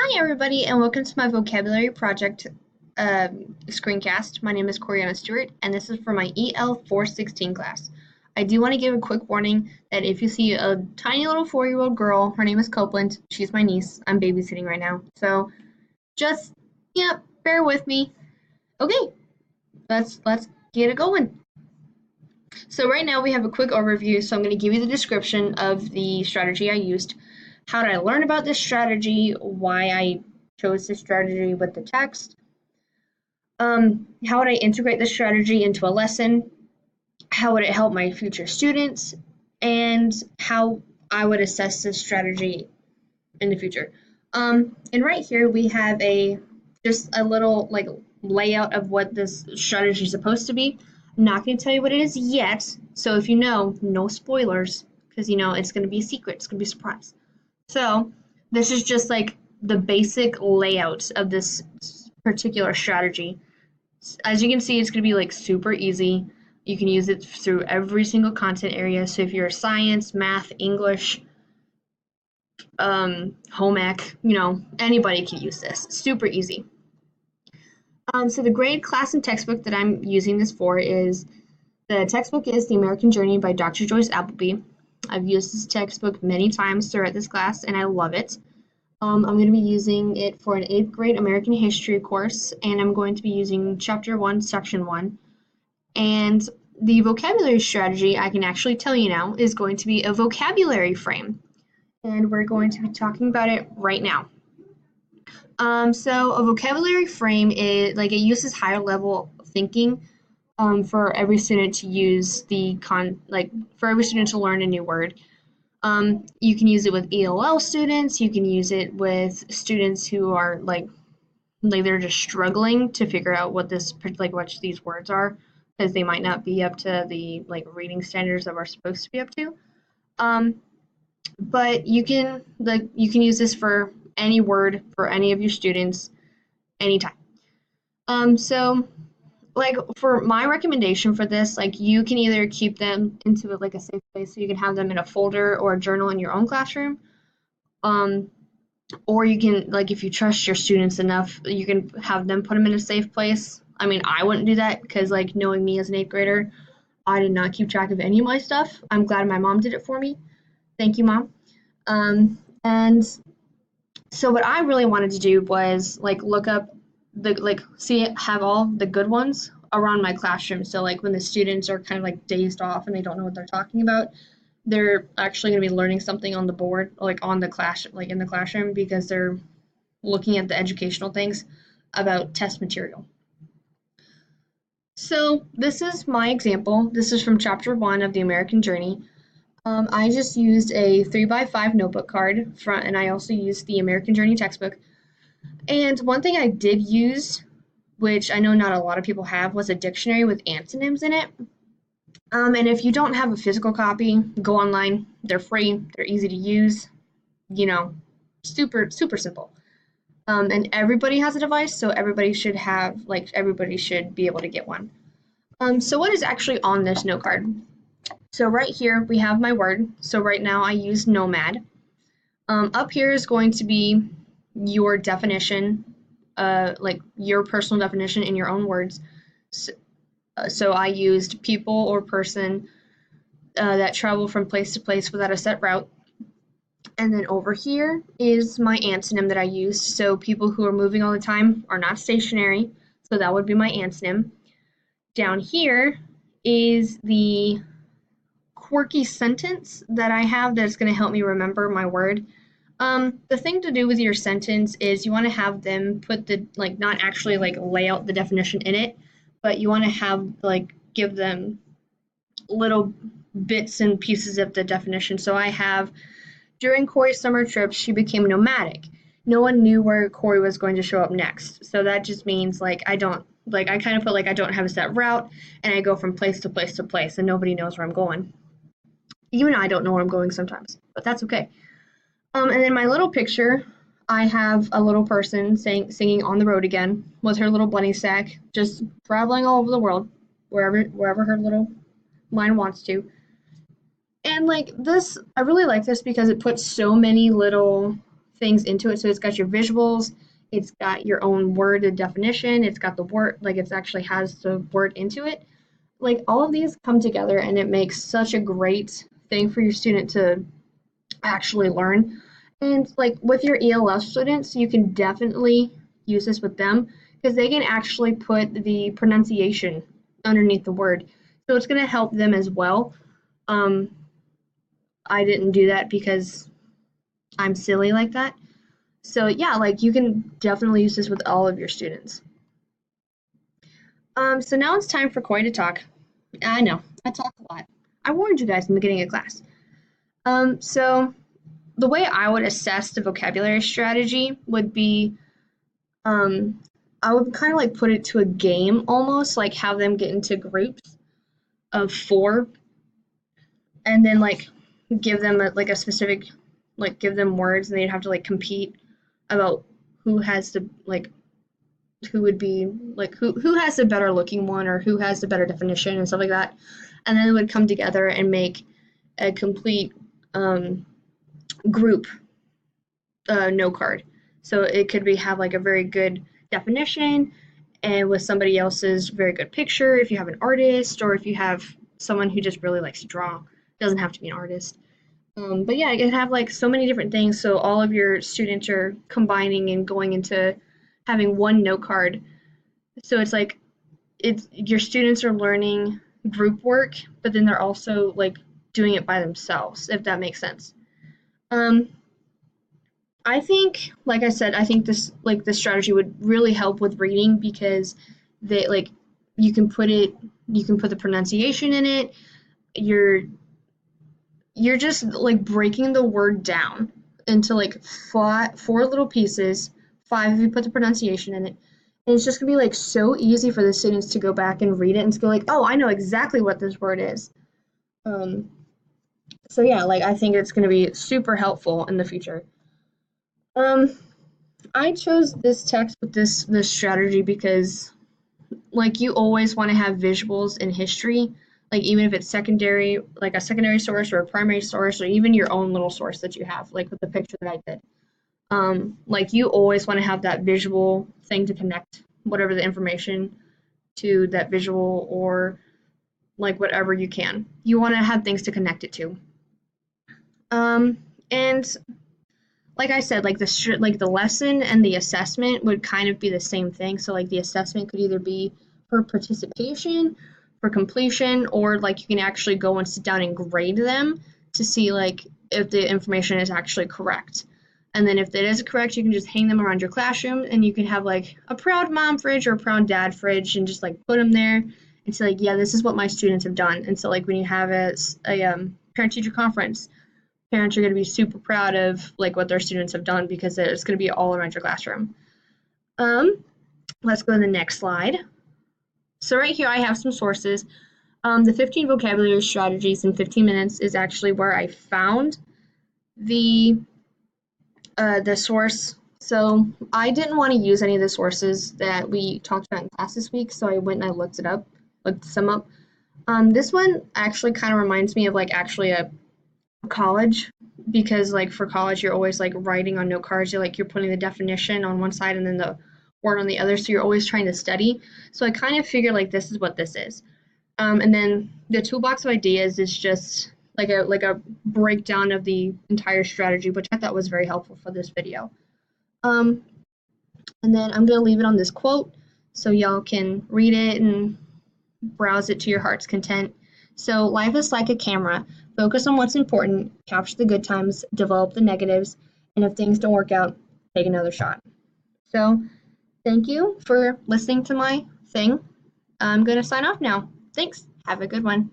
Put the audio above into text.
Hi, everybody, and welcome to my vocabulary project screencast. My name is Coriana Stewart, and this is for my EL 416 class. I do want to give a quick warning that if you see a tiny little 4-year-old girl, her name is Copeland, she's my niece, I'm babysitting right now, so just, bear with me. Okay, let's get it going. So right now we have a quick overview, so I'm going to give you the description of the strategy I used. How did I learn about this strategy? Why I chose this strategy with the text? How would I integrate this strategy into a lesson? How would it help my future students? And how I would assess this strategy in the future. And right here we have just a little layout of what this strategy is supposed to be. I'm not going to tell you what it is yet. So if you know, no spoilers, because it's going to be a secret. It's going to be a surprise. So this is just like the basic layout of this particular strategy. As you can see, it's going to be super easy. You can use it through every single content area. So if you're science, math, English, home ec, anybody can use this. Super easy. So the grade, class, and textbook that I'm using this for is, the textbook is The American Journey by Dr. Joyce Appleby. I've used this textbook many times throughout this class, and I love it. I'm going to be using it for an 8th grade American history course, and I'm going to be using Chapter 1, Section 1. And the vocabulary strategy, I can actually tell you now, is going to be a vocabulary frame. And we're going to be talking about it right now. So a vocabulary frame is, it uses higher level thinking for every student to use for every student to learn a new word. You can use it with ELL students. You can use it with students who are they're just struggling to figure out what these words are, because they might not be up to the reading standards that we're supposed to be up to. But you can use this for any word for any of your students anytime. So for my recommendation for this, you can either keep them into a safe place, so you can have them in a folder or a journal in your own classroom, or you can, if you trust your students enough, you can have them put them in a safe place. I mean, I wouldn't do that because knowing me as an 8th grader, I did not keep track of any of my stuff. I'm glad my mom did it for me. Thank you, Mom. And so what I really wanted to do was look up have all the good ones around my classroom. So when the students are kind of dazed off and they don't know what they're talking about, they're actually going to be learning something on the board, on the class, in the classroom, because they're looking at the educational things about test material. So this is my example. This is from Chapter 1 of The American Journey. I just used a 3x5 notebook card and I also used the American Journey textbook. And one thing I did use, which I know not a lot of people have, was a dictionary with antonyms in it. And if you don't have a physical copy, go online. They're free. They're easy to use. Super, super simple. And everybody has a device, so everybody should be able to get one. So what is actually on this note card? So right here we have my word. So right now I use nomad. Up here is going to be your definition, your personal definition in your own words. So I used people or person that travel from place to place without a set route. And then over here is my antonym that I used. So people who are moving all the time are not stationary. So that would be my antonym. Down here is the quirky sentence that I have that's going to help me remember my word. The thing to do with your sentence is you want to have them put not actually lay out the definition in it, but you want to have give them little bits and pieces of the definition. So I have, during Corey's summer trip, she became nomadic. No one knew where Corey was going to show up next. So that just means I kind of put I don't have a set route, and I go from place to place to place, and nobody knows where I'm going. Even I don't know where I'm going sometimes, but that's okay. And then my little picture, I have a little person singing "On the Road Again" with her little bunny sack, just traveling all over the world, wherever her little mind wants to. And this, I really like this because it puts so many little things into it. So it's got your visuals, it's got your own worded definition, it's got the word, like it actually has the word into it. Like all of these come together and it makes such a great thing for your student to actually learn. And like with your ELS students, you can definitely use this with them because they can actually put the pronunciation underneath the word. So it's going to help them as well. Um, I didn't do that because I'm silly like that. So yeah, like you can definitely use this with all of your students. So now it's time for Coy to talk. I know, I talk a lot. I warned you guys in the beginning of class. So the way I would assess the vocabulary strategy would be, I would kind of like put it to a game almost, like have them get into groups of 4, and then like give them like a specific, like give them words, and they'd have to like compete about who has the like who would be like who has the better looking one or who has the better definition and stuff like that, and then they would come together and make a complete group note card. So it could be have like a very good definition and with somebody else's very good picture if you have an artist or if you have someone who just really likes to draw. It doesn't have to be an artist. But yeah, it can have like so many different things. So all of your students are combining and going into having one note card. So it's like it's your students are learning group work, but then they're also like doing it by themselves, if that makes sense. Um, I think, like I said, I think this strategy would really help with reading because they like you can put the pronunciation in it. You're you're just like breaking the word down into like four little pieces. 5 if you put the pronunciation in it. And it's just gonna be like so easy for the students to go back and read it and to go like, oh, I know exactly what this word is. Um, so yeah, like I think it's gonna be super helpful in the future. Um, I chose this text with this strategy because like you always want to have visuals in history, like even if it's secondary, like a secondary source or a primary source or even your own little source that you have, like with the picture that I did. Like you always want to have that visual thing to connect whatever the information to that visual or like whatever you can. You want to have things to connect it to. And like I said, like the lesson and the assessment would kind of be the same thing. So like the assessment could either be for participation, for completion, or like you can actually go and sit down and grade them to see like if the information is actually correct. And then if it is correct, you can just hang them around your classroom and you can have like a proud mom fridge or a proud dad fridge and just like put them there and say like, yeah, this is what my students have done. And so like when you have a parent teacher conference, parents are going to be super proud of like what their students have done because it's going to be all around your classroom. Let's go to the next slide. So right here I have some sources. The 15 vocabulary strategies in 15 minutes is actually where I found the source. So I didn't want to use any of the sources that we talked about in class this week, so I went and I looked some up. This one actually kind of reminds me of like actually a college because like for college you're always like writing on note cards, you're putting the definition on one side and then the word on the other, so you're always trying to study. So I kind of figured like this is what this is. And then the toolbox of ideas is just like a breakdown of the entire strategy, which I thought was very helpful for this video. And then I'm gonna leave it on this quote so y'all can read it and browse it to your heart's content. So life is like a camera. Focus on what's important, capture the good times, develop the negatives, and if things don't work out, take another shot. So thank you for listening to my thing. I'm gonna sign off now. Thanks. Have a good one.